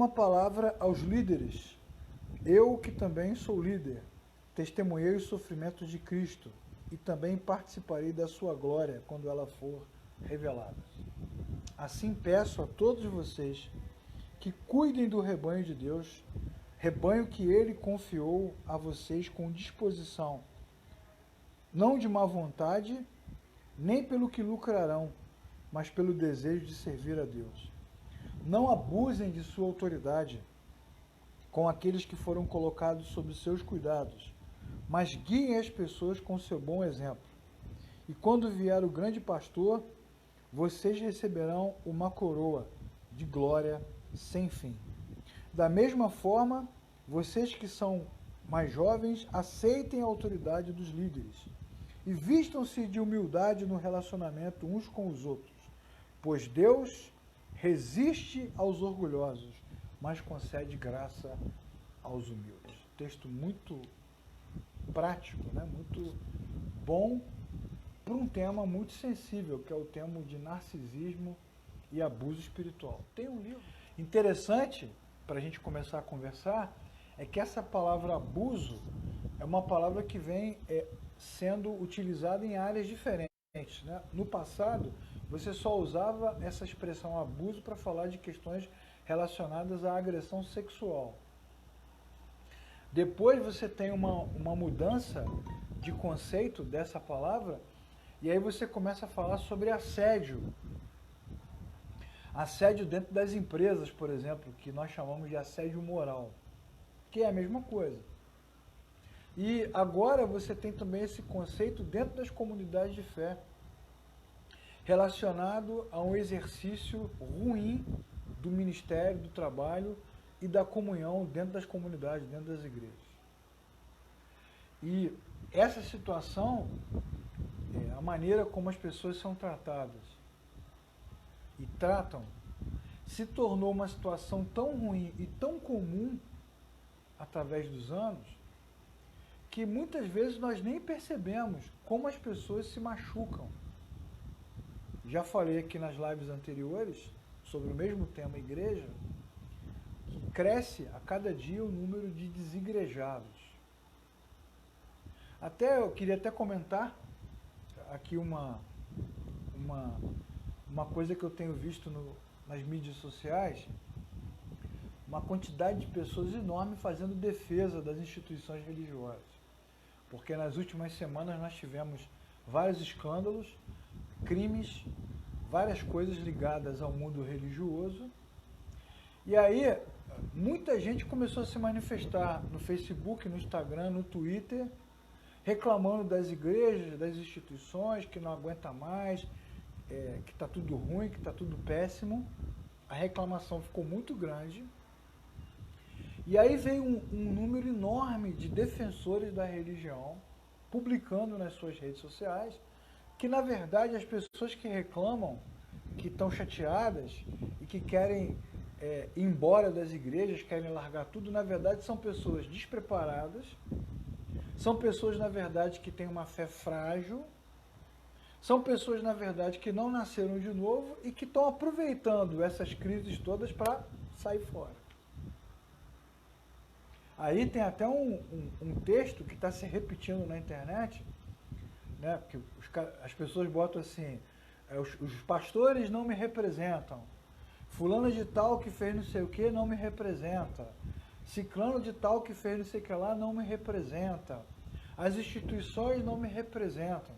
Uma palavra aos líderes. Eu, que também sou líder, testemunhei os sofrimentos de Cristo e também participarei da sua glória quando ela for revelada. Assim peço a todos vocês que cuidem do rebanho de Deus, rebanho que ele confiou a vocês com disposição, não de má vontade, nem pelo que lucrarão, mas pelo desejo de servir a Deus. Não abusem de sua autoridade com aqueles que foram colocados sob seus cuidados, mas guiem as pessoas com seu bom exemplo. E quando vier o grande pastor, vocês receberão uma coroa de glória sem fim. Da mesma forma, vocês que são mais jovens, aceitem a autoridade dos líderes e vistam-se de humildade no relacionamento uns com os outros, pois Deus resiste aos orgulhosos, mas concede graça aos humildes. Texto muito prático, né? Muito bom para um tema muito sensível, que é o tema de narcisismo e abuso espiritual. Tem um livro interessante para a gente começar a conversar, é que essa palavra abuso é uma palavra que vem sendo utilizada em áreas diferentes, né? No passado, você só usava essa expressão abuso para falar de questões relacionadas à agressão sexual. Depois você tem uma mudança de conceito dessa palavra, e aí você começa a falar sobre assédio. Assédio dentro das empresas, por exemplo, que nós chamamos de assédio moral, que é a mesma coisa. E agora você tem também esse conceito dentro das comunidades de fé, relacionado a um exercício ruim do ministério, do trabalho e da comunhão dentro das comunidades, dentro das igrejas. E essa situação, a maneira como as pessoas são tratadas e tratam, se tornou uma situação tão ruim e tão comum através dos anos, que muitas vezes nós nem percebemos como as pessoas se machucam. Já falei aqui nas lives anteriores, sobre o mesmo tema igreja, que cresce a cada dia o número de desigrejados. Eu queria até comentar aqui uma coisa que eu tenho visto nas mídias sociais, uma quantidade de pessoas enorme fazendo defesa das instituições religiosas. Porque nas últimas semanas nós tivemos vários escândalos, crimes, várias coisas ligadas ao mundo religioso. E aí, muita gente começou a se manifestar no Facebook, no Instagram, no Twitter, reclamando das igrejas, das instituições, que não aguenta mais, que está tudo ruim, que está tudo péssimo. A reclamação ficou muito grande. E aí veio um número enorme de defensores da religião, publicando nas suas redes sociais, que na verdade as pessoas que reclamam, que estão chateadas e que querem ir embora das igrejas, querem largar tudo, na verdade são pessoas despreparadas, são pessoas na verdade que têm uma fé frágil, são pessoas na verdade que não nasceram de novo e que estão aproveitando essas crises todas para sair fora. Aí tem até um texto que está se repetindo na internet, né? Porque as pessoas botam assim, os pastores não me representam, fulano de tal que fez não sei o que não me representa, ciclano de tal que fez não sei o que lá não me representa, as instituições não me representam.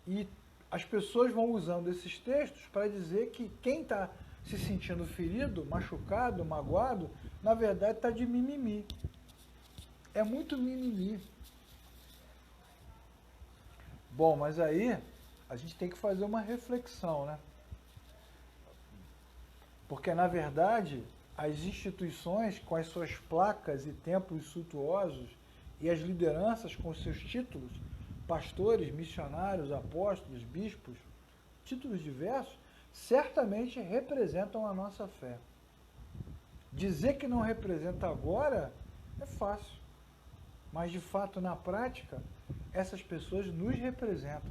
E as pessoas vão usando esses textos para dizer que quem está se sentindo ferido, machucado, magoado, na verdade está de mimimi. É muito mimimi. Bom, mas aí a gente tem que fazer uma reflexão, né? Porque, na verdade, as instituições, com as suas placas e templos suntuosos, e as lideranças com seus títulos, pastores, missionários, apóstolos, bispos, títulos diversos, certamente representam a nossa fé. Dizer que não representa agora é fácil, mas de fato, na prática, essas pessoas nos representam.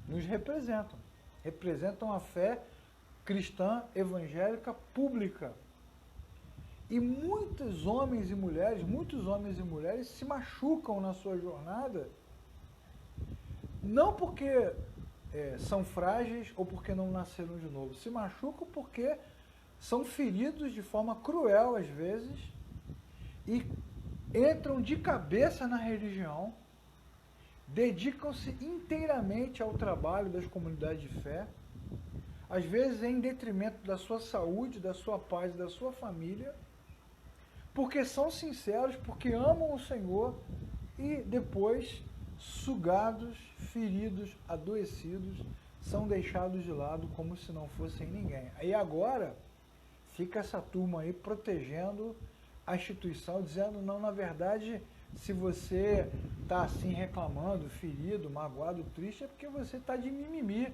Nos representam. Representam a fé cristã, evangélica, pública. E muitos homens e mulheres se machucam na sua jornada, não porque são frágeis ou porque não nasceram de novo. Se machucam porque são feridos de forma cruel, às vezes, e entram de cabeça na religião, dedicam-se inteiramente ao trabalho das comunidades de fé, às vezes em detrimento da sua saúde, da sua paz e da sua família, porque são sinceros, porque amam o Senhor e depois, sugados, feridos, adoecidos, são deixados de lado como se não fossem ninguém. Aí agora fica essa turma aí protegendo a instituição, dizendo, não, na verdade, se você está assim reclamando, ferido, magoado, triste, é porque você está de mimimi,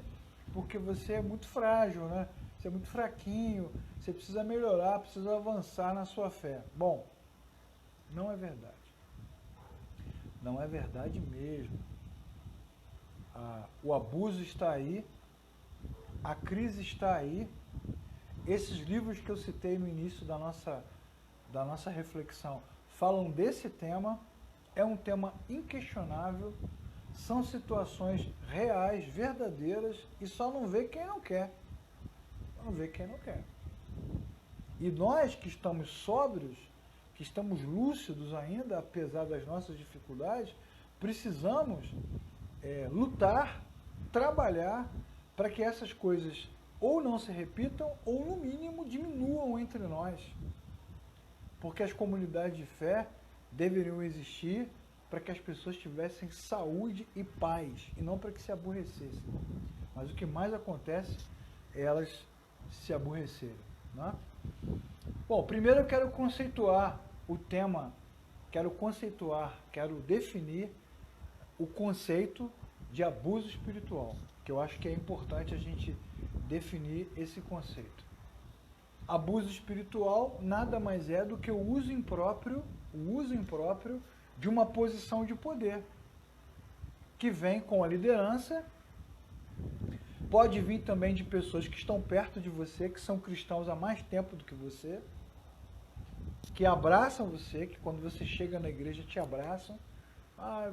porque você é muito frágil, né? Você é muito fraquinho, você precisa melhorar, precisa avançar na sua fé. Bom, não é verdade. Não é verdade mesmo. O abuso está aí, a crise está aí. Esses livros que eu citei no início da nossa reflexão falam desse tema, é um tema inquestionável, são situações reais, verdadeiras, e só não vê quem não quer. Não vê quem não quer. E nós que estamos sóbrios, que estamos lúcidos ainda, apesar das nossas dificuldades, precisamos lutar, trabalhar para que essas coisas ou não se repitam ou, no mínimo, diminuam entre nós. Porque as comunidades de fé deveriam existir para que as pessoas tivessem saúde e paz, e não para que se aborrecessem. Mas o que mais acontece é elas se aborrecerem. Né? Bom, primeiro eu quero conceituar o tema, quero definir o conceito de abuso espiritual, que eu acho que é importante a gente definir esse conceito. Abuso espiritual nada mais é do que o uso impróprio de uma posição de poder, que vem com a liderança, pode vir também de pessoas que estão perto de você, que são cristãos há mais tempo do que você, que abraçam você, que quando você chega na igreja te abraçam. Ah,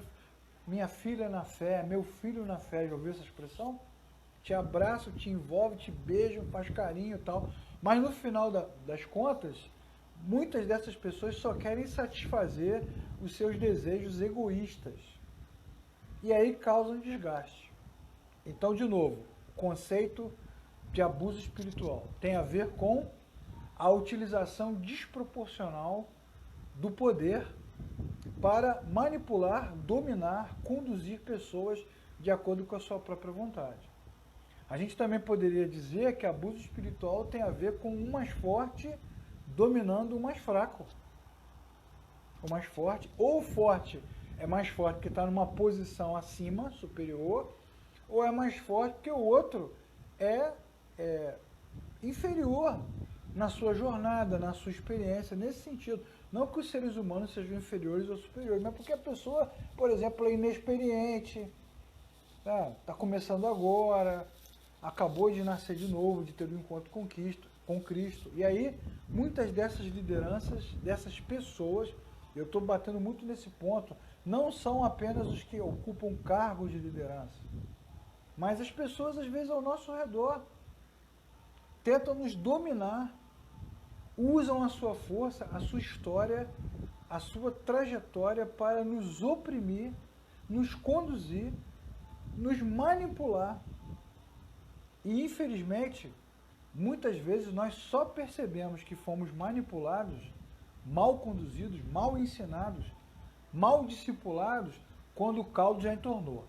minha filha na fé, meu filho na fé, já ouviu essa expressão? Te abraçam, te envolvem, te beijam, faz carinho e tal. Mas no final das contas, muitas dessas pessoas só querem satisfazer os seus desejos egoístas. E aí causam desgaste. Então, de novo, o conceito de abuso espiritual tem a ver com a utilização desproporcional do poder para manipular, dominar, conduzir pessoas de acordo com a sua própria vontade. A gente também poderia dizer que abuso espiritual tem a ver com o mais forte dominando o mais fraco. O mais forte, ou o forte é mais forte porque está numa posição acima, superior, ou é mais forte porque o outro é inferior na sua jornada, na sua experiência, nesse sentido. Não que os seres humanos sejam inferiores ou superiores, mas porque a pessoa, por exemplo, é inexperiente, está começando agora, acabou de nascer de novo, de ter um encontro com Cristo. E aí, muitas dessas lideranças, dessas pessoas, eu estou batendo muito nesse ponto, não são apenas os que ocupam cargos de liderança, mas as pessoas, às vezes, ao nosso redor, tentam nos dominar, usam a sua força, a sua história, a sua trajetória para nos oprimir, nos conduzir, nos manipular. E, infelizmente, muitas vezes nós só percebemos que fomos manipulados, mal conduzidos, mal ensinados, mal discipulados, quando o caldo já entornou.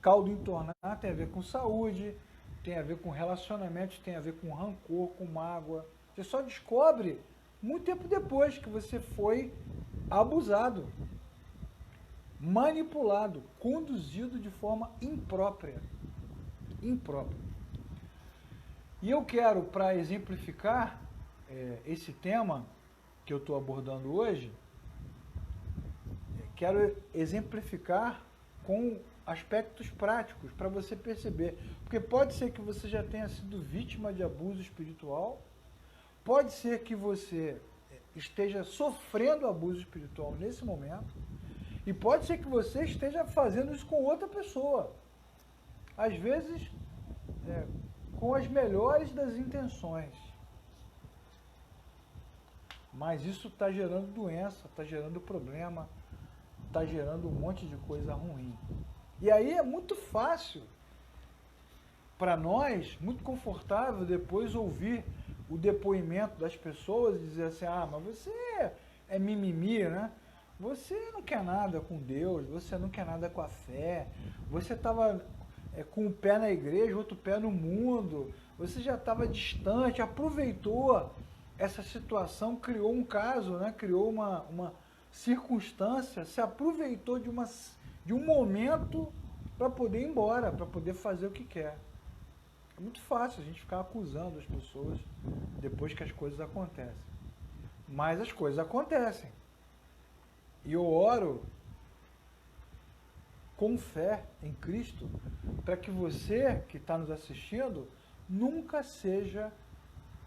Caldo entornar tem a ver com saúde, tem a ver com relacionamentos, tem a ver com rancor, com mágoa. Você só descobre muito tempo depois que você foi abusado, manipulado, conduzido de forma imprópria. E eu quero, para exemplificar esse tema que eu estou abordando hoje, quero exemplificar com aspectos práticos para você perceber. Porque pode ser que você já tenha sido vítima de abuso espiritual, pode ser que você esteja sofrendo abuso espiritual nesse momento, e pode ser que você esteja fazendo isso com outra pessoa. Às vezes, com as melhores das intenções. Mas isso está gerando doença, está gerando problema, está gerando um monte de coisa ruim. E aí é muito fácil para nós, muito confortável depois ouvir o depoimento das pessoas e dizer assim, mas você é mimimi, né? Você não quer nada com Deus, você não quer nada com a fé, você estava com um pé na igreja, outro pé no mundo, você já estava distante, aproveitou essa situação, criou um caso, né? Criou uma circunstância, se aproveitou de um momento para poder ir embora, para poder fazer o que quer. É muito fácil a gente ficar acusando as pessoas depois que as coisas acontecem. Mas as coisas acontecem. E eu oro com fé em Cristo para que você que está nos assistindo nunca seja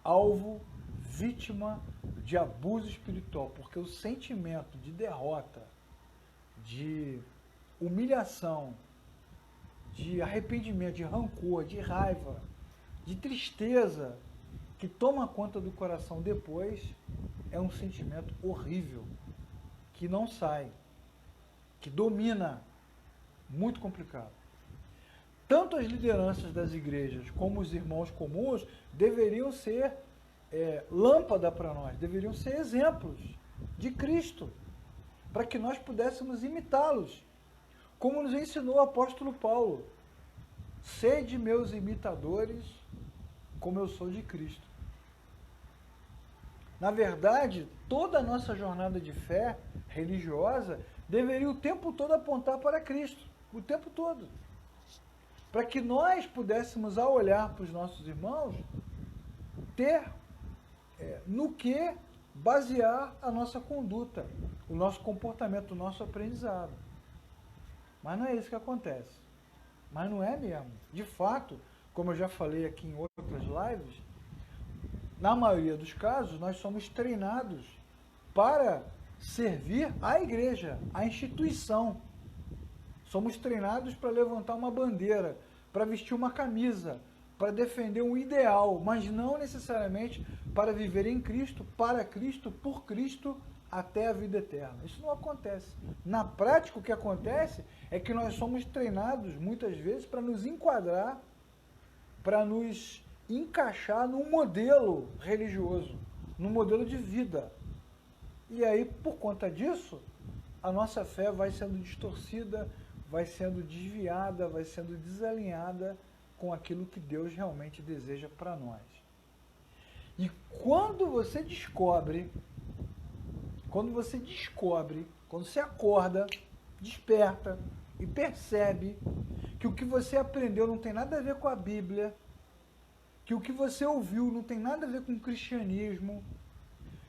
alvo, vítima de abuso espiritual, porque o sentimento de derrota, de humilhação, de arrependimento, de rancor, de raiva, de tristeza, que toma conta do coração depois, é um sentimento horrível, que não sai, que domina, muito complicado. Tanto as lideranças das igrejas como os irmãos comuns deveriam ser lâmpada para nós, deveriam ser exemplos de Cristo, para que nós pudéssemos imitá-los, como nos ensinou o apóstolo Paulo. Sede meus imitadores, como eu sou de Cristo. Na verdade, toda a nossa jornada de fé religiosa deveria o tempo todo apontar para Cristo, o tempo todo. Para que nós pudéssemos, ao olhar para os nossos irmãos, ter no que basear a nossa conduta, o nosso comportamento, o nosso aprendizado. Mas não é isso que acontece. Mas não é mesmo. De fato, como eu já falei aqui em outras lives, na maioria dos casos, nós somos treinados para servir a igreja, a instituição. Somos treinados para levantar uma bandeira, para vestir uma camisa, para defender um ideal, mas não necessariamente para viver em Cristo, para Cristo, por Cristo, até a vida eterna. Isso não acontece. Na prática, o que acontece é que nós somos treinados, muitas vezes, para nos enquadrar, para nos encaixar num modelo religioso, num modelo de vida. E aí, por conta disso, a nossa fé vai sendo distorcida, vai sendo desviada, vai sendo desalinhada com aquilo que Deus realmente deseja para nós. E quando você descobre, quando você acorda, desperta e percebe que o que você aprendeu não tem nada a ver com a Bíblia, que o que você ouviu não tem nada a ver com o cristianismo,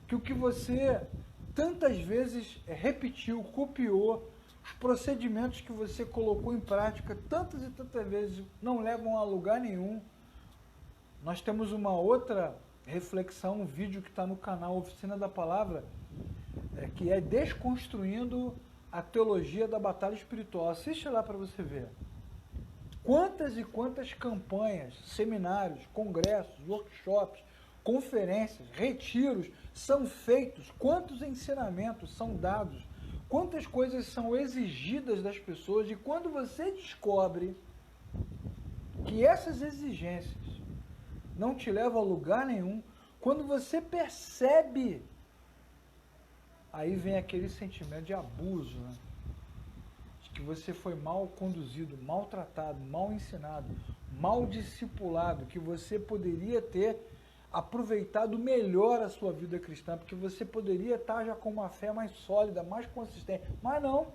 que o que você tantas vezes repetiu, copiou, os procedimentos que você colocou em prática tantas e tantas vezes não levam a lugar nenhum. Nós temos uma outra reflexão, um vídeo que está no canal Oficina da Palavra, que é Desconstruindo a Teologia da Batalha Espiritual. Assiste lá para você ver. Quantas e quantas campanhas, seminários, congressos, workshops, conferências, retiros são feitos, quantos ensinamentos são dados, quantas coisas são exigidas das pessoas, e quando você descobre que essas exigências não te levam a lugar nenhum, quando você percebe, aí vem aquele sentimento de abuso, né? De que você foi mal conduzido, maltratado, mal ensinado, mal discipulado, que você poderia ter aproveitado melhor a sua vida cristã, porque você poderia estar já com uma fé mais sólida, mais consistente, mas não.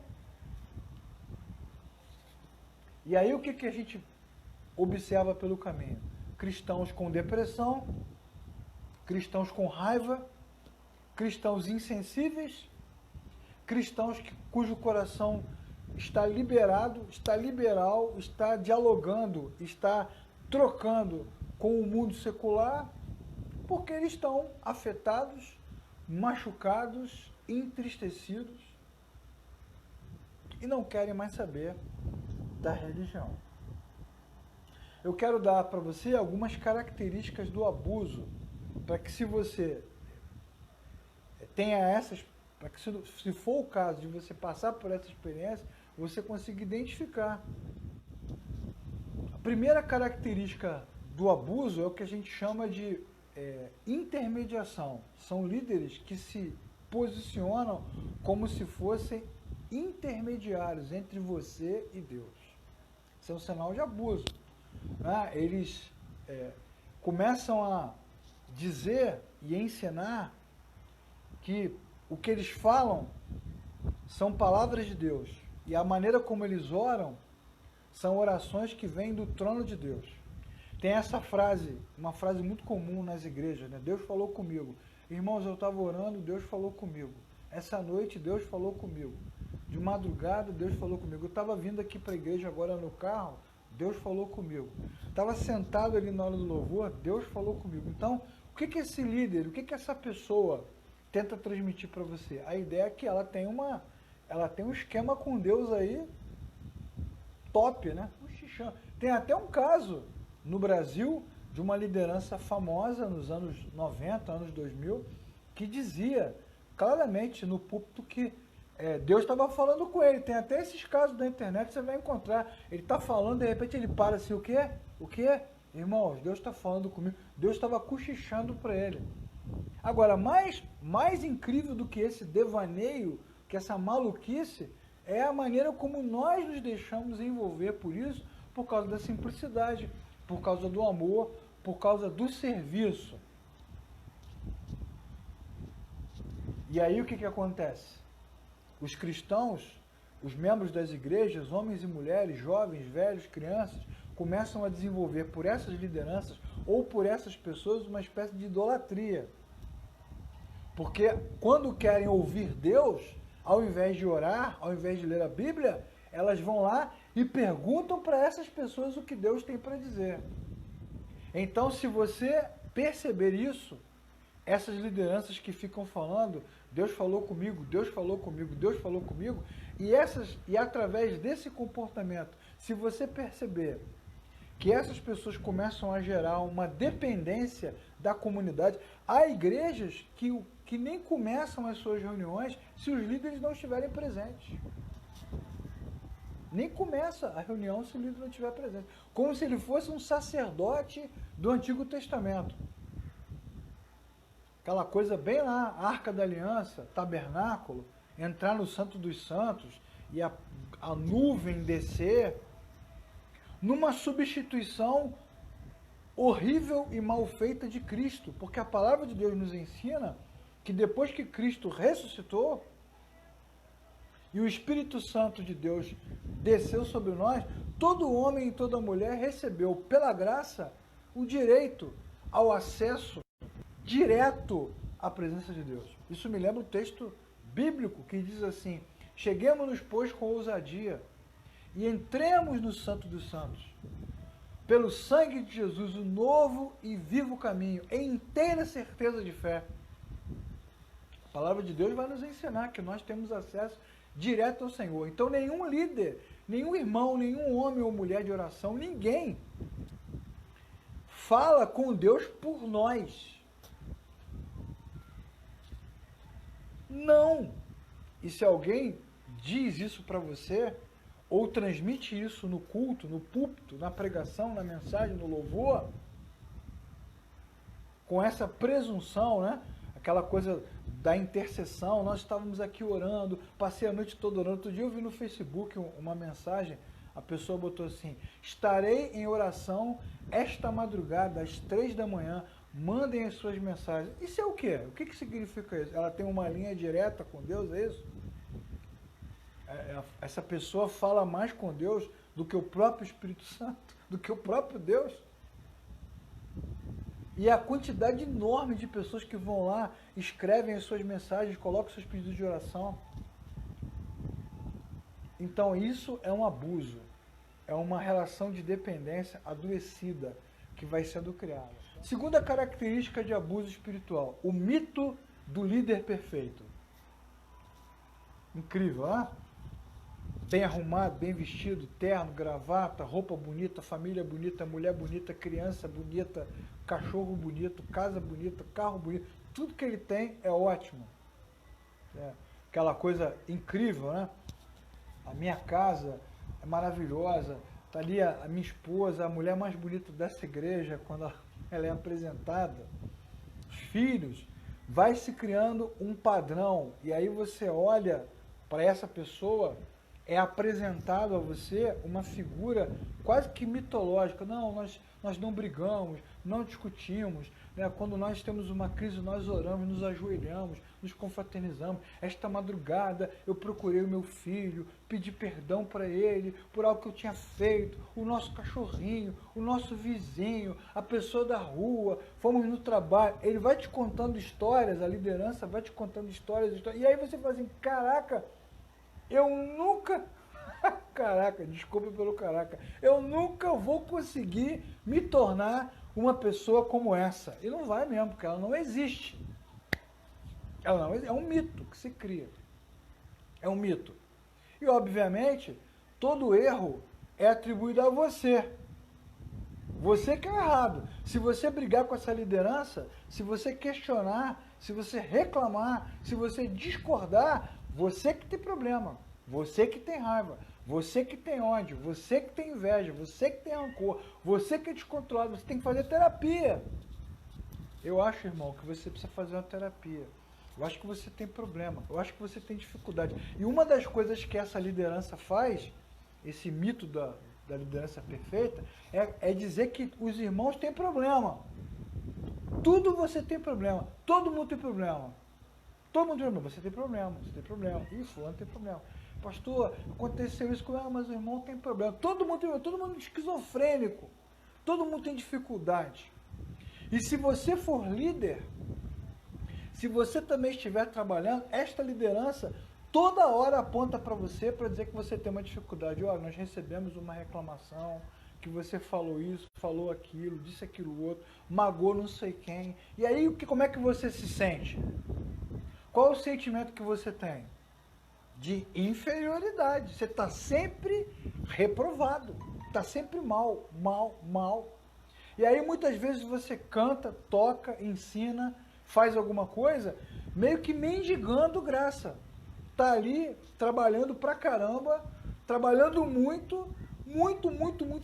E aí o que a gente observa pelo caminho? Cristãos com depressão, cristãos com raiva, cristãos insensíveis, cristãos cujo coração está liberado, está liberal, está dialogando, está trocando com o mundo secular, porque eles estão afetados, machucados, entristecidos e não querem mais saber da religião. Eu quero dar para você algumas características do abuso, para que se você tenha essas, para que se for o caso de você passar por essa experiência, você consiga identificar. A primeira característica do abuso é o que a gente chama de intermediação. São líderes que se posicionam como se fossem intermediários entre você e Deus. Isso é um sinal de abuso. Eles começam a dizer e ensinar que o que eles falam são palavras de Deus. E a maneira como eles oram são orações que vêm do trono de Deus. Tem essa frase, uma frase muito comum nas igrejas, né? Deus falou comigo. Irmãos, eu estava orando, Deus falou comigo. Essa noite, Deus falou comigo. De madrugada, Deus falou comigo. Eu estava vindo aqui para a igreja agora no carro, Deus falou comigo. Estava sentado ali na hora do louvor, Deus falou comigo. Então, o que esse líder, o que essa pessoa tenta transmitir para você? A ideia é que ela tem um esquema com Deus aí top, né? Tem até um caso no Brasil de uma liderança famosa nos anos 90, anos 2000, que dizia claramente no púlpito que Deus estava falando com ele. Tem até esses casos da internet, você vai encontrar. Ele está falando, de repente ele para assim, o quê? O quê? Irmãos, Deus está falando comigo. Deus estava cochichando para ele. Agora, mais incrível do que esse devaneio, que essa maluquice, é a maneira como nós nos deixamos envolver por isso, por causa da simplicidade, por causa do amor, por causa do serviço. E aí o que acontece? Os cristãos, os membros das igrejas, homens e mulheres, jovens, velhos, crianças, começam a desenvolver por essas lideranças ou por essas pessoas uma espécie de idolatria. Porque quando querem ouvir Deus, ao invés de orar, ao invés de ler a Bíblia, elas vão lá e perguntam para essas pessoas o que Deus tem para dizer. Então, se você perceber isso, essas lideranças que ficam falando, Deus falou comigo, Deus falou comigo, Deus falou comigo, e através desse comportamento, se você perceber que essas pessoas começam a gerar uma dependência da comunidade, há igrejas que nem começam as suas reuniões se os líderes não estiverem presentes. Nem começa a reunião se o líder não estiver presente. Como se ele fosse um sacerdote do Antigo Testamento. Aquela coisa bem lá, Arca da Aliança, tabernáculo, entrar no Santo dos Santos e a nuvem descer, numa substituição horrível e mal feita de Cristo, porque a palavra de Deus nos ensina que depois que Cristo ressuscitou e o Espírito Santo de Deus desceu sobre nós, todo homem e toda mulher recebeu pela graça o direito ao acesso direto à presença de Deus. Isso me lembra o texto bíblico que diz assim: cheguemos-nos, pois, com ousadia e entremos no Santo dos Santos, pelo sangue de Jesus, o novo e vivo caminho, em inteira certeza de fé. A palavra de Deus vai nos ensinar que nós temos acesso direto ao Senhor. Então nenhum líder, nenhum irmão, nenhum homem ou mulher de oração, ninguém fala com Deus por nós. Não. E se alguém diz isso para você, ou transmite isso no culto, no púlpito, na pregação, na mensagem, no louvor, com essa presunção, né? Aquela coisa da intercessão, nós estávamos aqui orando, passei a noite toda orando. Outro dia eu vi no Facebook uma mensagem, a pessoa botou assim: estarei em oração esta madrugada, às 3 da manhã, mandem as suas mensagens. Isso é o quê? O que significa isso? Ela tem uma linha direta com Deus, é isso? Essa pessoa fala mais com Deus do que o próprio Espírito Santo, do que o próprio Deus. E a quantidade enorme de pessoas que vão lá, escrevem as suas mensagens, colocam seus pedidos de oração. Então isso é um abuso, é uma relação de dependência adoecida que vai sendo criada. Segunda característica de abuso espiritual, o mito do líder perfeito. Incrível, né? Bem arrumado, bem vestido, terno, gravata, roupa bonita, família bonita, mulher bonita, criança bonita, cachorro bonito, casa bonita, carro bonito, tudo que ele tem é ótimo. É aquela coisa incrível, né? A minha casa é maravilhosa, está ali a minha esposa, a mulher mais bonita dessa igreja, quando ela é apresentada. Os filhos, vai se criando um padrão, e aí você olha para essa pessoa, é apresentado a você uma figura quase que mitológica. Não, nós não brigamos, não discutimos, né? Quando nós temos uma crise, nós oramos, nos ajoelhamos, nos confraternizamos. Esta madrugada eu procurei o meu filho, pedi perdão para ele por algo que eu tinha feito, o nosso cachorrinho, o nosso vizinho, a pessoa da rua, fomos no trabalho. Ele vai te contando histórias, a liderança vai te contando histórias, e aí você fala assim, caraca, eu nunca, caraca, desculpa pelo caraca, eu nunca vou conseguir me tornar uma pessoa como essa. E não vai mesmo, porque ela não existe. Ela não, é um mito que se cria. É um mito. E, obviamente, todo erro é atribuído a você. Você que é errado. Se você brigar com essa liderança, se você questionar, se você reclamar, se você discordar, você que tem problema, você que tem raiva, você que tem ódio, você que tem inveja, você que tem rancor, você que é descontrolado, você tem que fazer terapia. Eu acho, irmão, que você precisa fazer uma terapia. Eu acho que você tem problema, eu acho que você tem dificuldade. E uma das coisas que essa liderança faz, esse mito da liderança perfeita, é dizer que os irmãos têm problema. Tudo você tem problema, todo mundo tem problema. Todo mundo tem problema, você tem problema. Ih, fulano tem problema. Pastor, aconteceu isso com ela, mas o irmão tem problema. Todo mundo tem problema, todo mundo é esquizofrênico. Todo mundo tem dificuldade. E se você for líder, se você também estiver trabalhando, esta liderança toda hora aponta para você para dizer que você tem uma dificuldade. Olha, nós recebemos uma reclamação, que você falou isso, falou aquilo, disse aquilo outro, magoou não sei quem. E aí, como é que você se sente? Qual é o sentimento que você tem? De inferioridade. Você está sempre reprovado, está sempre mal. E aí muitas vezes você canta, toca, ensina, faz alguma coisa, meio que mendigando graça. Está ali trabalhando pra caramba, trabalhando muito,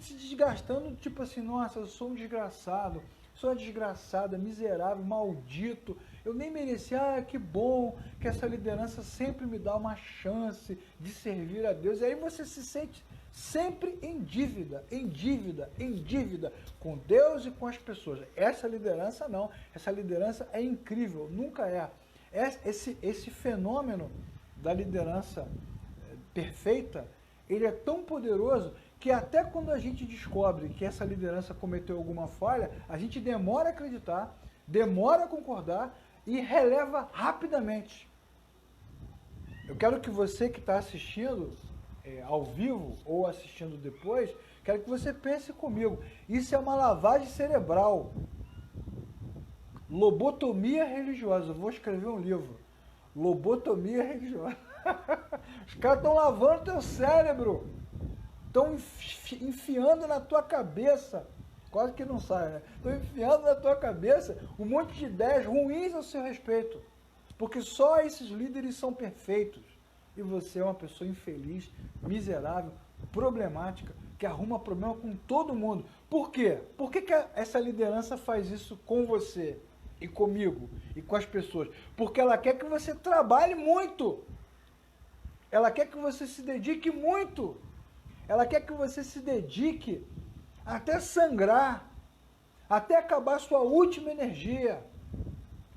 se desgastando, tipo assim, nossa, eu sou um desgraçado, sou uma desgraçada, miserável, maldito, eu nem merecia, que bom que essa liderança sempre me dá uma chance de servir a Deus. E aí você se sente sempre em dívida com Deus e com as pessoas. Essa liderança não, essa liderança é incrível, nunca é. Esse fenômeno da liderança perfeita, ele é tão poderoso que até quando a gente descobre que essa liderança cometeu alguma falha, a gente demora a acreditar, demora a concordar e releva rapidamente. Eu quero que você que está assistindo ao vivo ou assistindo depois, quero que você pense comigo. Isso é uma lavagem cerebral. Lobotomia religiosa. Eu vou escrever um livro. Lobotomia religiosa. Os caras estão lavando teu cérebro. Estão enfiando na tua cabeça. Quase que não sai, né? Estão enfiando na tua cabeça um monte de ideias ruins ao seu respeito. Porque só esses líderes são perfeitos. E você é uma pessoa infeliz, miserável, problemática, que arruma problema com todo mundo. Por quê? Por que essa liderança faz isso com você e comigo e com as pessoas? Porque ela quer que você trabalhe muito. Ela quer que você se dedique muito. Ela quer que você se dedique até sangrar, até acabar sua última energia.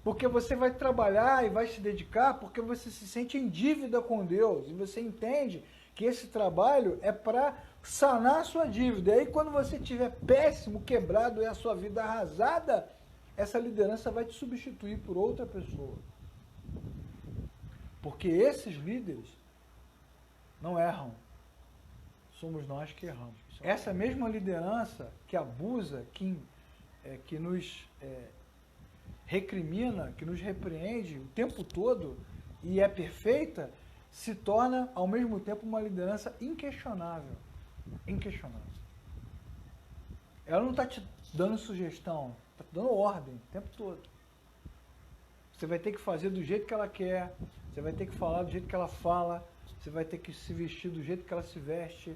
Porque você vai trabalhar e vai se dedicar porque você se sente em dívida com Deus. E você entende que esse trabalho é para sanar a sua dívida. E aí quando você estiver péssimo, quebrado e a sua vida arrasada, essa liderança vai te substituir por outra pessoa. Porque esses líderes não erram. somos nós que erramos. Essa mesma liderança que abusa, que nos recrimina, que nos repreende o tempo todo e é perfeita, se torna ao mesmo tempo uma liderança inquestionável. Inquestionável. Ela não está te dando sugestão, está te dando ordem o tempo todo. Você vai ter que fazer do jeito que ela quer, você vai ter que falar do jeito que ela fala, você vai ter que se vestir do jeito que ela se veste.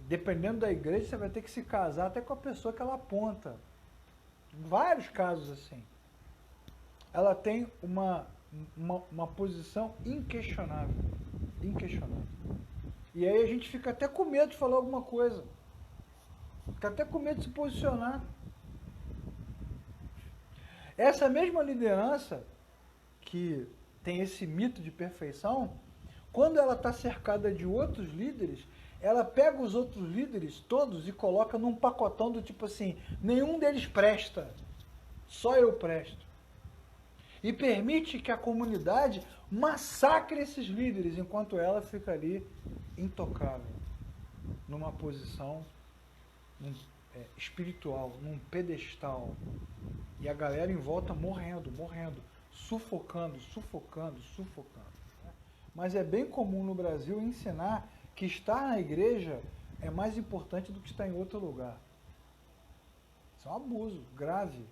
Dependendo da igreja, você vai ter que se casar até com a pessoa que ela aponta. Vários casos assim. Ela tem uma posição inquestionável. Inquestionável. E aí a gente fica até com medo de falar alguma coisa. Fica até com medo de se posicionar. Essa mesma liderança que tem esse mito de perfeição, quando ela está cercada de outros líderes, ela pega os outros líderes todos e coloca num pacotão do tipo assim, nenhum deles presta, só eu presto. E permite que a comunidade massacre esses líderes, enquanto ela fica ali intocável, numa posição espiritual, num pedestal. E a galera em volta morrendo, sufocando. Mas é bem comum no Brasil ensinar que estar na igreja é mais importante do que estar em outro lugar. Isso é um abuso grave.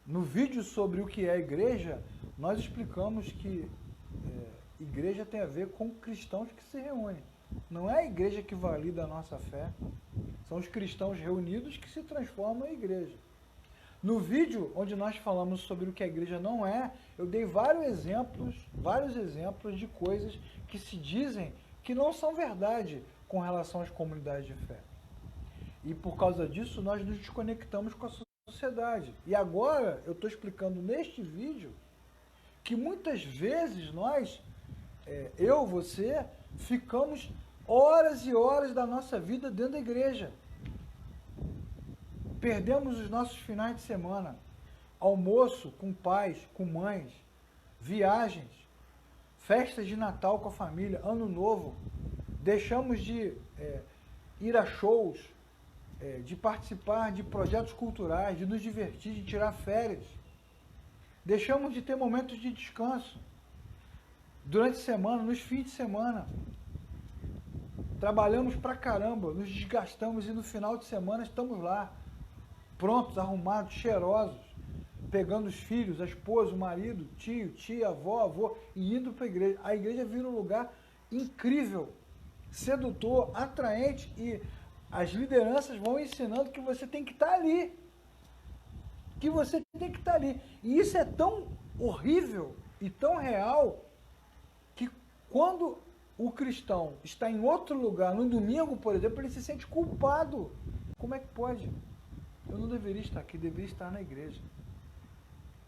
No vídeo sobre o que é igreja, nós explicamos que igreja tem a ver com cristãos que se reúnem. Não é a igreja que valida a nossa fé, são os cristãos reunidos que se transformam em igreja. No vídeo onde nós falamos sobre o que a igreja não é, eu dei vários exemplos de coisas que se dizem que não são verdade com relação às comunidades de fé. E por causa disso nós nos desconectamos com a sociedade. E agora eu estou explicando neste vídeo que muitas vezes nós, você, ficamos horas e horas da nossa vida dentro da igreja. Perdemos os nossos finais de semana, almoço com pais, com mães, viagens, festas de Natal com a família, Ano Novo. Deixamos de ir a shows, de participar de projetos culturais, de nos divertir, de tirar férias. Deixamos de ter momentos de descanso durante a semana, nos fins de semana. Trabalhamos pra caramba, nos desgastamos e no final de semana estamos lá, prontos, arrumados, cheirosos, pegando os filhos, a esposa, o marido, tio, tia, avô, e indo para a igreja. A igreja vira um lugar incrível, sedutor, atraente, e as lideranças vão ensinando que você tem que estar ali. Que você tem que estar ali. E isso é tão horrível e tão real que quando o cristão está em outro lugar, no domingo, por exemplo, ele se sente culpado. Como é que pode? Eu não deveria estar aqui, deveria estar na igreja.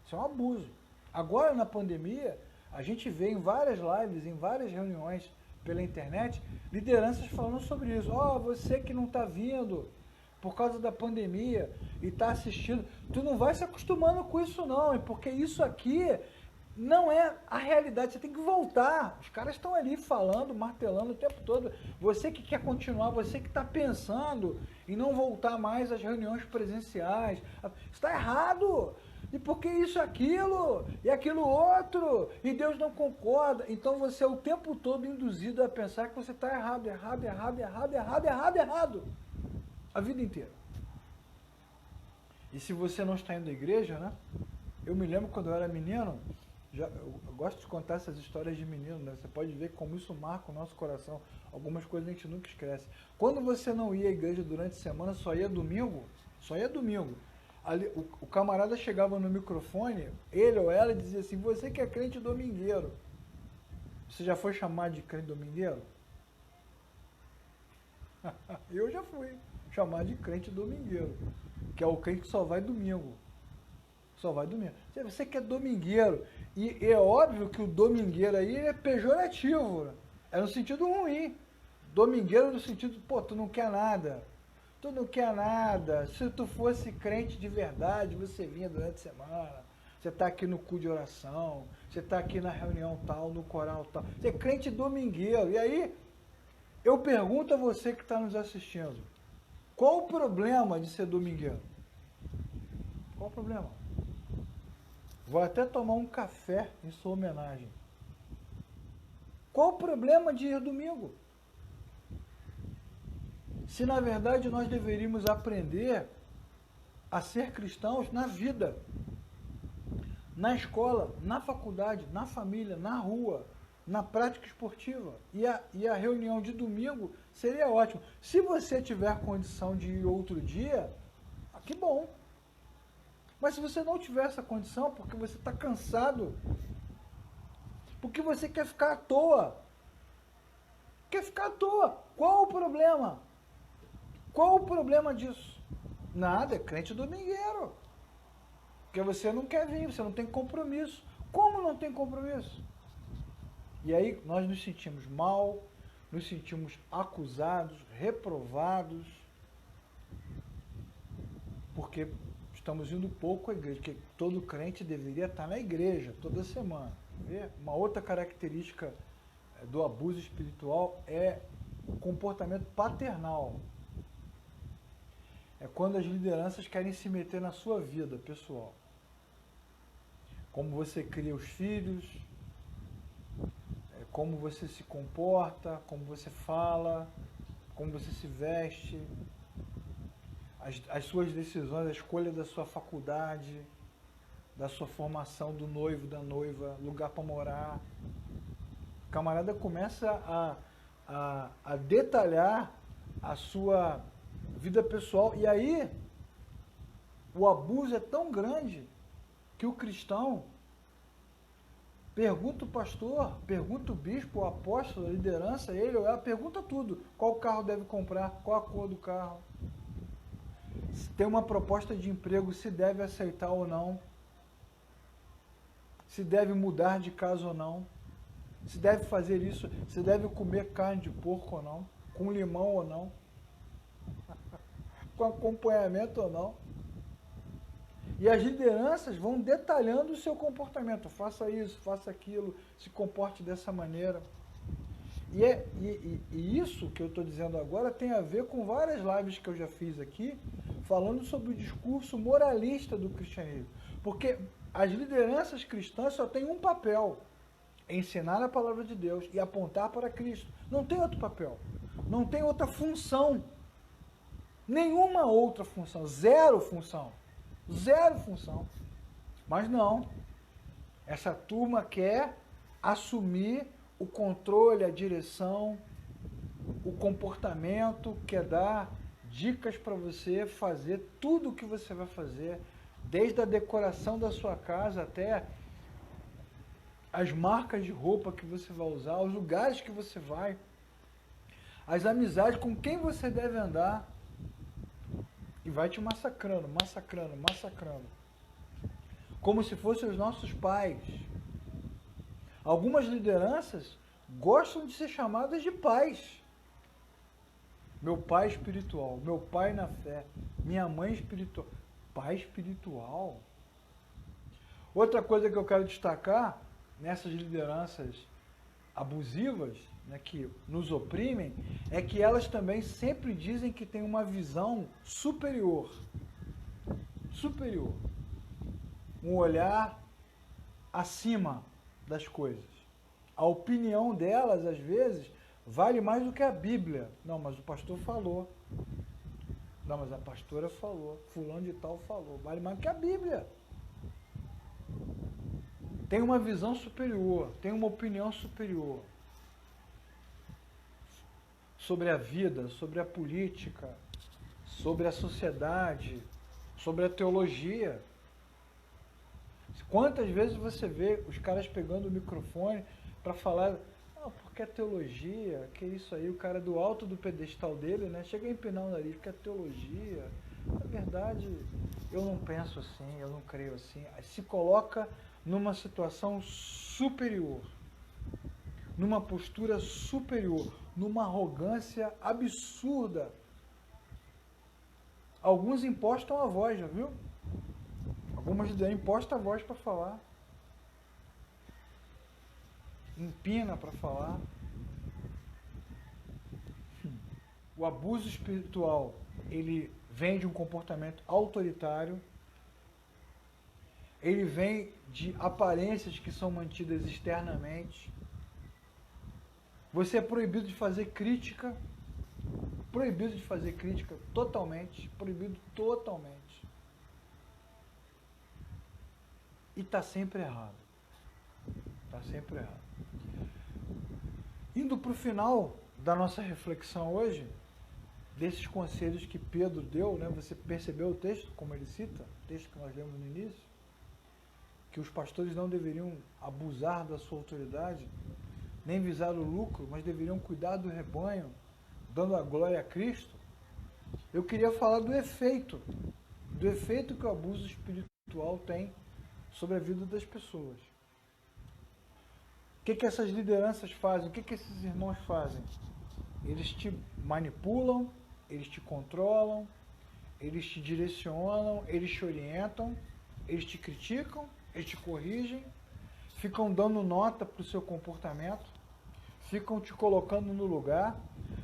Isso é um abuso. Agora, na pandemia, a gente vê em várias lives, em várias reuniões pela internet, lideranças falando sobre isso. Você que não está vindo por causa da pandemia e está assistindo, tu não vai se acostumando com isso não, porque isso aqui não é a realidade, você tem que voltar. Os caras estão ali falando, martelando o tempo todo. Você que quer continuar, você que está pensando em não voltar mais às reuniões presenciais, está errado. E por que isso, aquilo, e aquilo outro, e Deus não concorda. Então você é o tempo todo induzido a pensar que você está errado. A vida inteira. E se você não está indo à igreja, né? Eu me lembro quando eu era menino, eu gosto de contar essas histórias de menino, né? Você pode ver como isso marca o nosso coração. Algumas coisas a gente nunca esquece. Quando você não ia à igreja durante a semana, só ia domingo. Ali, o camarada chegava no microfone, ele ou ela, e dizia assim: você que é crente domingueiro. Você já foi chamado de crente domingueiro? Eu já fui chamado de crente domingueiro, que é o crente que só vai domingo. Só vai domingo. Você que é domingueiro. E é óbvio que o domingueiro aí é pejorativo. É no sentido ruim. Domingueiro no sentido, tu não quer nada. Tu não quer nada. Se tu fosse crente de verdade, você vinha durante a semana. Você está aqui no culto de oração. Você está aqui na reunião tal, no coral tal. Você é crente domingueiro. E aí, Eu pergunto a você que está nos assistindo, qual o problema de ser domingueiro? Qual o problema? Vou até tomar um café em sua homenagem. Qual o problema de ir domingo? Se na verdade nós deveríamos aprender a ser cristãos na vida, na escola, na faculdade, na família, na rua, na prática esportiva. E a reunião de domingo seria ótimo. Se você tiver condição de ir outro dia, que bom. Mas se você não tiver essa condição, porque você está cansado, porque você quer ficar à toa, qual o problema? Qual o problema disso? Nada, é crente domingueiro. Porque você não quer vir, você não tem compromisso. Como não tem compromisso? E aí nós nos sentimos mal, nos sentimos acusados, reprovados, porque estamos indo pouco à igreja, porque todo crente deveria estar na igreja toda semana. Uma outra característica do abuso espiritual é o comportamento paternal. É quando as lideranças querem se meter na sua vida pessoal. Como você cria os filhos, como você se comporta, como você fala, como você se veste, as suas decisões, a escolha da sua faculdade, da sua formação do noivo, da noiva, lugar para morar. O camarada começa a detalhar a sua vida pessoal. E aí, o abuso é tão grande que o cristão pergunta o pastor, pergunta o bispo, o apóstolo, a liderança, ele ou ela, pergunta tudo. Qual carro deve comprar, qual a cor do carro. Se tem uma proposta de emprego, se deve aceitar ou não. Se deve mudar de casa ou não. Se deve fazer isso, se deve comer carne de porco ou não. Com limão ou não. Com acompanhamento ou não. E as lideranças vão detalhando o seu comportamento. Faça isso, faça aquilo, se comporte dessa maneira. E isso que eu estou dizendo agora tem a ver com várias lives que eu já fiz aqui, falando sobre o discurso moralista do cristianismo. Porque as lideranças cristãs só têm um papel: ensinar a palavra de Deus e apontar para Cristo. Não tem outro papel. Não tem outra função. Nenhuma outra função. Zero função. Zero função. Mas não. Essa turma quer assumir o controle, a direção, o comportamento, quer dar dicas para você fazer tudo o que você vai fazer, desde a decoração da sua casa até as marcas de roupa que você vai usar, os lugares que você vai, as amizades com quem você deve andar. E vai te massacrando, massacrando, massacrando. Como se fossem os nossos pais. Algumas lideranças gostam de ser chamadas de pais. Meu pai espiritual, meu pai na fé, minha mãe espiritual. Pai espiritual? Outra coisa que eu quero destacar nessas lideranças abusivas, né, que nos oprimem, é que elas também sempre dizem que têm uma visão superior. Superior. Um olhar acima das coisas. A opinião delas, às vezes, vale mais do que a Bíblia. Não, mas o pastor falou. Não, mas a pastora falou. Fulano de tal falou. Vale mais do que a Bíblia. Tem uma visão superior, tem uma opinião superior sobre a vida, sobre a política, sobre a sociedade, sobre a teologia. Quantas vezes você vê os caras pegando o microfone para falar, não, porque é teologia, que isso aí, o cara do alto do pedestal dele, né, chega a empinar o nariz, porque é teologia. Na verdade, eu não penso assim, eu não creio assim. Se coloca numa situação superior, numa postura superior, numa arrogância absurda. Alguns impostam a voz, já viu? Algumas ideias impostam a voz para falar. Empina para falar. O abuso espiritual, ele vem de um comportamento autoritário, ele vem de aparências que são mantidas externamente. Você é proibido de fazer crítica, totalmente, proibido totalmente. E está sempre errado. Está sempre errado. Indo para o final da nossa reflexão hoje, desses conselhos que Pedro deu, né? Você percebeu o texto, como ele cita, o texto que nós lemos no início, que os pastores não deveriam abusar da sua autoridade, nem visar o lucro, mas deveriam cuidar do rebanho, dando a glória a Cristo. Eu queria falar do efeito que o abuso espiritual tem sobre a vida das pessoas. O que essas lideranças fazem? O que esses irmãos fazem? Eles te manipulam, eles te controlam, eles te direcionam, eles te orientam, eles te criticam, eles te corrigem, ficam dando nota para o seu comportamento, ficam te colocando no lugar,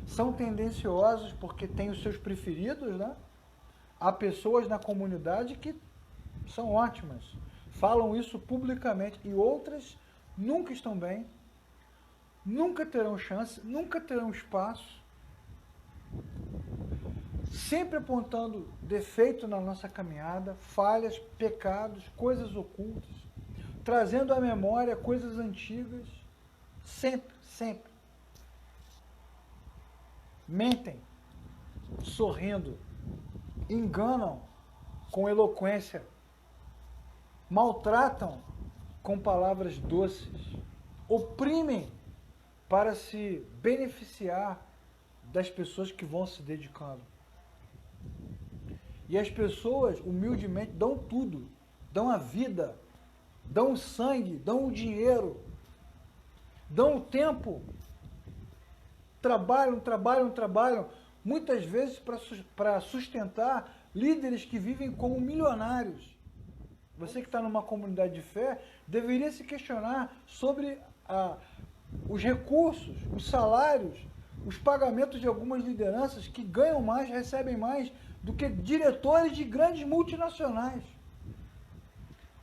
são tendenciosos porque têm os seus preferidos, né? Há pessoas na comunidade que são ótimas, falam isso publicamente, e outras nunca estão bem, nunca terão chance, nunca terão espaço, sempre apontando defeito na nossa caminhada, falhas, pecados, coisas ocultas, trazendo à memória coisas antigas, sempre, sempre. Mentem, sorrindo, enganam com eloquência, maltratam com palavras doces, oprimem para se beneficiar das pessoas que vão se dedicando. E as pessoas, humildemente, dão tudo, dão a vida, dão o sangue, dão o dinheiro, dão o tempo, trabalham, muitas vezes para sustentar líderes que vivem como milionários. Você que está numa comunidade de fé, deveria se questionar sobre os recursos, os salários, os pagamentos de algumas lideranças que ganham mais, recebem mais do que diretores de grandes multinacionais.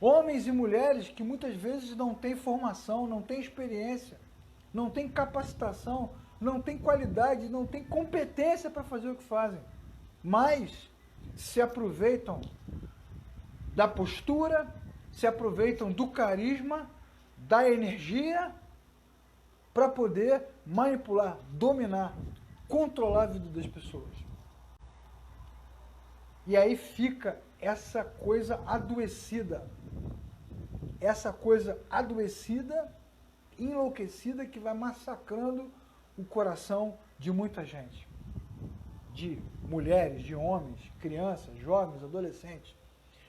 Homens e mulheres que muitas vezes não têm formação, não têm experiência, não têm capacitação, não têm qualidade, não têm competência para fazer o que fazem, mas se aproveitam da postura, se aproveitam do carisma, da energia, para poder manipular, dominar, controlar a vida das pessoas. E aí fica essa coisa adoecida, enlouquecida, que vai massacrando o coração de muita gente. De mulheres, de homens, crianças, jovens, adolescentes,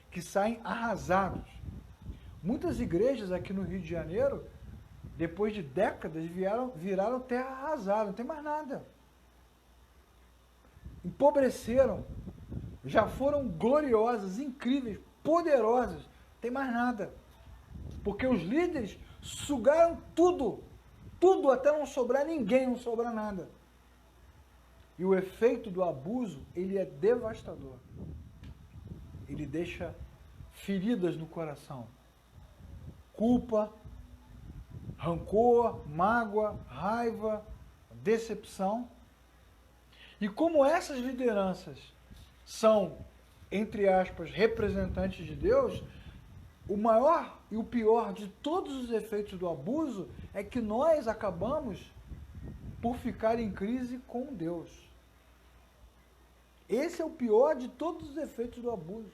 que saem arrasados. Muitas igrejas aqui no Rio de Janeiro, depois de décadas, viraram terra arrasada, não tem mais nada. Empobreceram, já foram gloriosas, incríveis, poderosas, não tem mais nada. Porque os líderes sugaram tudo, até não sobrar ninguém, não sobrar nada. E o efeito do abuso, ele é devastador. Ele deixa feridas no coração. Culpa, rancor, mágoa, raiva, decepção. E como essas lideranças são, entre aspas, representantes de Deus, o maior e o pior de todos os efeitos do abuso é que nós acabamos por ficar em crise com Deus. Esse é o pior de todos os efeitos do abuso.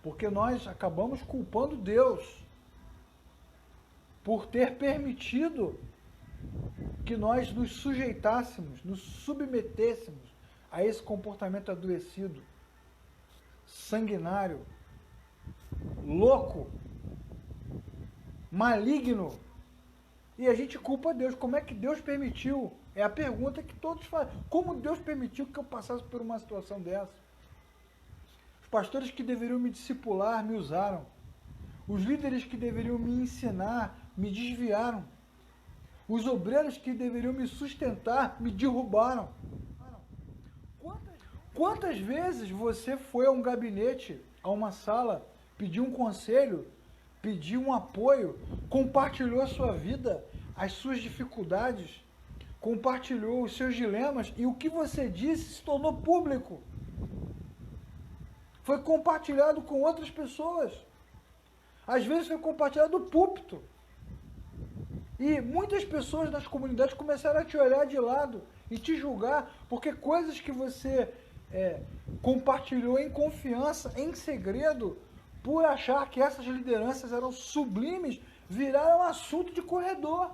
Porque nós acabamos culpando Deus por ter permitido que nós nos sujeitássemos, nos submetêssemos a esse comportamento adoecido, sanguinário, louco, maligno. E a gente culpa Deus. Como é que Deus permitiu? É a pergunta que todos fazem. Como Deus permitiu que eu passasse por uma situação dessa? Os pastores que deveriam me discipular me usaram. Os líderes que deveriam me ensinar me desviaram. Os obreiros que deveriam me sustentar me derrubaram. Quantas vezes você foi a um gabinete, a uma sala, pediu um conselho, pediu um apoio, compartilhou a sua vida, as suas dificuldades, compartilhou os seus dilemas e o que você disse se tornou público. Foi compartilhado com outras pessoas. Às vezes foi compartilhado do púlpito. E muitas pessoas nas comunidades começaram a te olhar de lado e te julgar, porque coisas que você compartilhou em confiança, em segredo, por achar que essas lideranças eram sublimes, viraram assunto de corredor.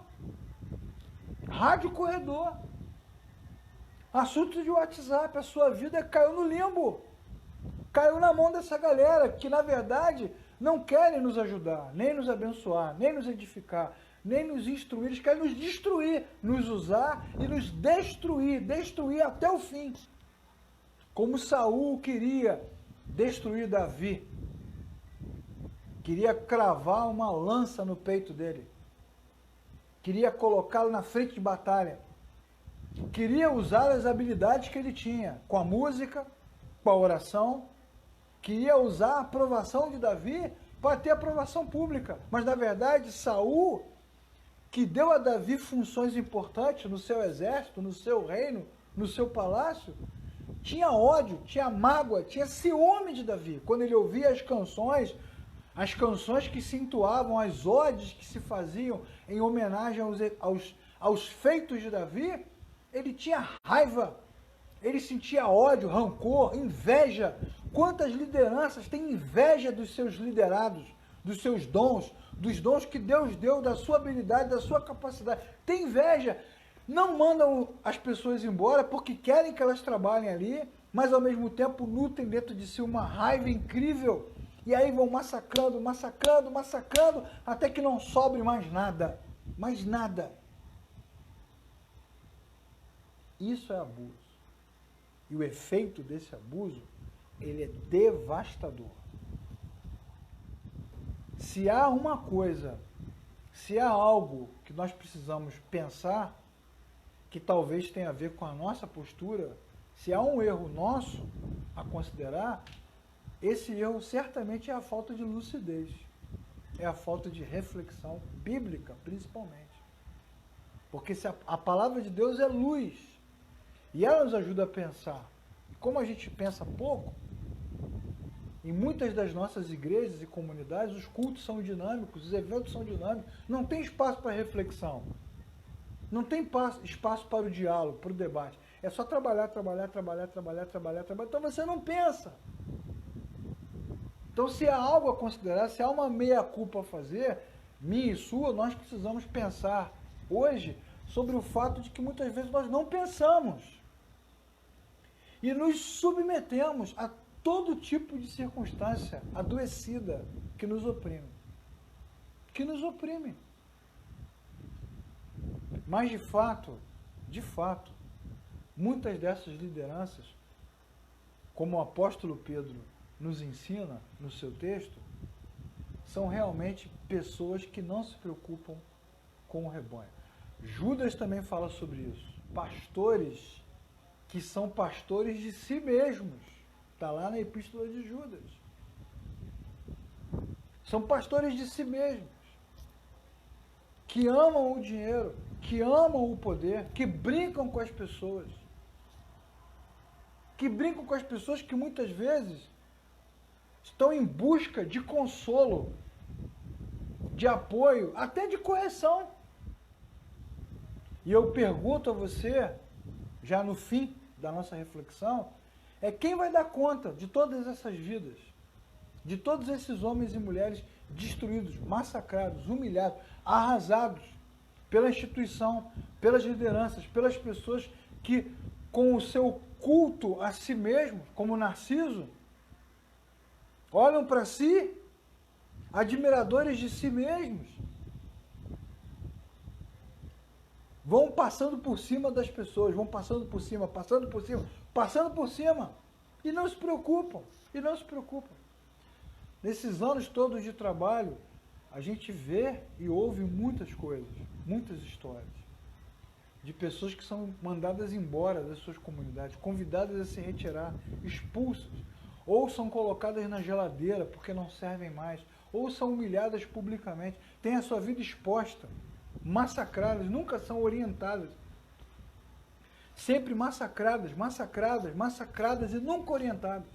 Rádio corredor. Assunto de WhatsApp. A sua vida caiu no limbo. Caiu na mão dessa galera que, na verdade, não querem nos ajudar, nem nos abençoar, nem nos edificar, nem nos instruir. Eles querem nos destruir, nos usar e nos destruir até o fim. Como Saul queria destruir Davi. Queria cravar uma lança no peito dele. Queria colocá-lo na frente de batalha. Queria usar as habilidades que ele tinha, com a música, com a oração. Queria usar a aprovação de Davi para ter aprovação pública. Mas, na verdade, Saul, que deu a Davi funções importantes no seu exército, no seu reino, no seu palácio, tinha ódio, tinha mágoa, tinha ciúme de Davi. Quando ele ouvia as canções que se entoavam, as odes que se faziam em homenagem aos feitos de Davi, ele tinha raiva, ele sentia ódio, rancor, inveja. Quantas lideranças têm inveja dos seus liderados, dos seus dons, dos dons que Deus deu, da sua habilidade, da sua capacidade? Tem inveja. Não mandam as pessoas embora porque querem que elas trabalhem ali, mas ao mesmo tempo nutrem dentro de si uma raiva incrível. E aí vão massacrando, até que não sobre mais nada. Mais nada. Isso é abuso. E o efeito desse abuso, ele é devastador. Se há uma coisa, se há algo que nós precisamos pensar, que talvez tenha a ver com a nossa postura, se há um erro nosso a considerar, esse erro certamente é a falta de lucidez, é a falta de reflexão bíblica, principalmente. Porque se a palavra de Deus é luz, e ela nos ajuda a pensar. E como a gente pensa pouco, em muitas das nossas igrejas e comunidades, os cultos são dinâmicos, os eventos são dinâmicos, não tem espaço para reflexão, não tem espaço para o diálogo, para o debate. É só trabalhar, então você não pensa. Então, se há algo a considerar, se há uma meia-culpa a fazer, minha e sua, nós precisamos pensar hoje sobre o fato de que muitas vezes nós não pensamos e nos submetemos a todo tipo de circunstância adoecida que nos oprime. Mas, de fato, muitas dessas lideranças, como o apóstolo Pedro nos ensina no seu texto, são realmente pessoas que não se preocupam com o rebanho. Judas também fala sobre isso. Pastores que são pastores de si mesmos. Está lá na epístola de Judas. São pastores de si mesmos. Que amam o dinheiro, que amam o poder, que brincam com as pessoas. Que brincam com as pessoas que muitas vezes estão em busca de consolo, de apoio, até de correção. E eu pergunto a você, já no fim da nossa reflexão, quem vai dar conta de todas essas vidas, de todos esses homens e mulheres destruídos, massacrados, humilhados, arrasados pela instituição, pelas lideranças, pelas pessoas que, com o seu culto a si mesmos, como Narciso, olham para si, admiradores de si mesmos, vão passando por cima das pessoas, vão passando por cima, e não se preocupam, Nesses anos todos de trabalho, a gente vê e ouve muitas coisas, muitas histórias. de pessoas que são mandadas embora das suas comunidades, convidadas a se retirar, expulsas, ou são colocadas na geladeira porque não servem mais, ou são humilhadas publicamente, têm a sua vida exposta, massacradas, nunca são orientadas. Sempre massacradas, massacradas, massacradas e nunca orientadas.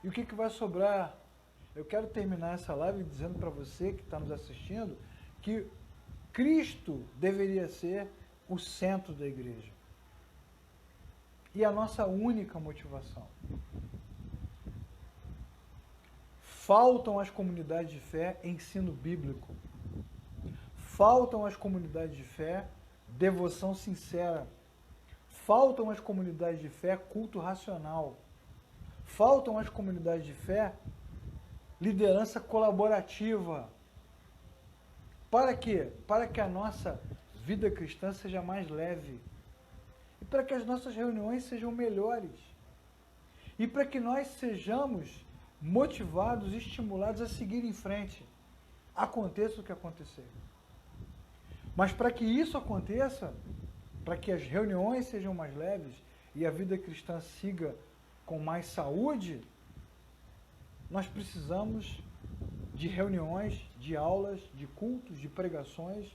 E o que vai sobrar? Eu quero terminar essa live dizendo para você que está nos assistindo que Cristo deveria ser o centro da igreja. E a nossa única motivação. Faltam às comunidades de fé ensino bíblico. Faltam às comunidades de fé devoção sincera. Faltam às comunidades de fé culto racional. Faltam às comunidades de fé liderança colaborativa. Para quê? Para que a nossa vida cristã seja mais leve. E para que as nossas reuniões sejam melhores. E para que nós sejamos motivados, estimulados a seguir em frente. Aconteça o que acontecer. Mas para que isso aconteça, para que as reuniões sejam mais leves e a vida cristã siga com mais saúde, nós precisamos de reuniões, de aulas, de cultos, de pregações,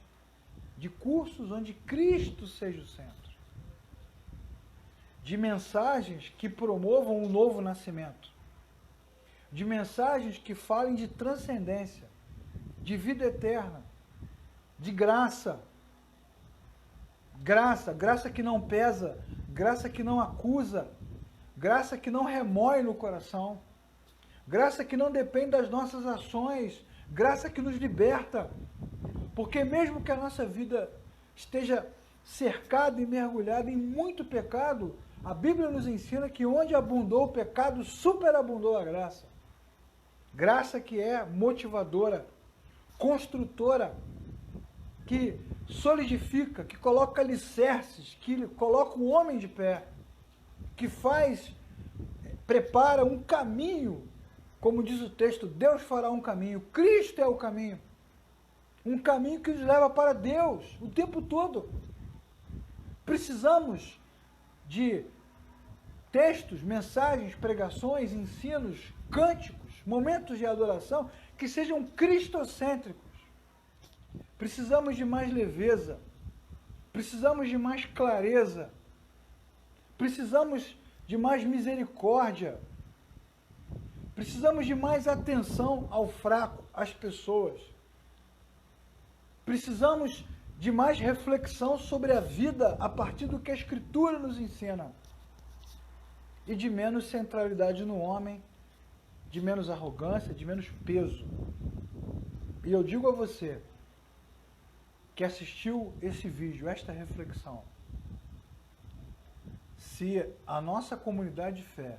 de cursos onde Cristo seja o centro. De mensagens que promovam um novo nascimento. De mensagens que falem de transcendência, de vida eterna, de graça. Graça que não pesa, graça que não acusa, graça que não remói no coração, graça que não depende das nossas ações, graça que nos liberta. Porque mesmo que a nossa vida esteja cercada e mergulhada em muito pecado, a Bíblia nos ensina que onde abundou o pecado, superabundou a graça. Graça que é motivadora, construtora, que solidifica, que coloca alicerces, que coloca o homem de pé, que prepara um caminho, como diz o texto, Deus fará um caminho, Cristo é o caminho, um caminho que nos leva para Deus o tempo todo. Precisamos de textos, mensagens, pregações, ensinos, cânticos, momentos de adoração que sejam cristocêntricos. Precisamos de mais leveza, precisamos de mais clareza, precisamos de mais misericórdia, precisamos de mais atenção ao fraco, às pessoas. Precisamos de mais reflexão sobre a vida a partir do que a Escritura nos ensina. E de menos centralidade no homem, de menos arrogância, de menos peso. E eu digo a você que assistiu esse vídeo, esta reflexão, se a nossa comunidade de fé,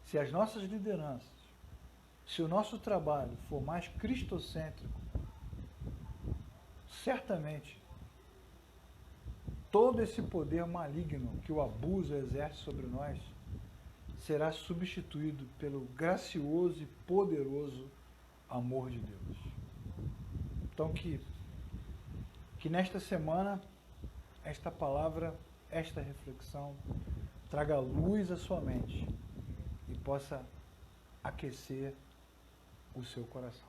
se as nossas lideranças, se o nosso trabalho for mais cristocêntrico, certamente todo esse poder maligno que o abuso exerce sobre nós será substituído pelo gracioso e poderoso amor de Deus. Então que nesta semana esta palavra, esta reflexão traga luz à sua mente e possa aquecer o seu coração.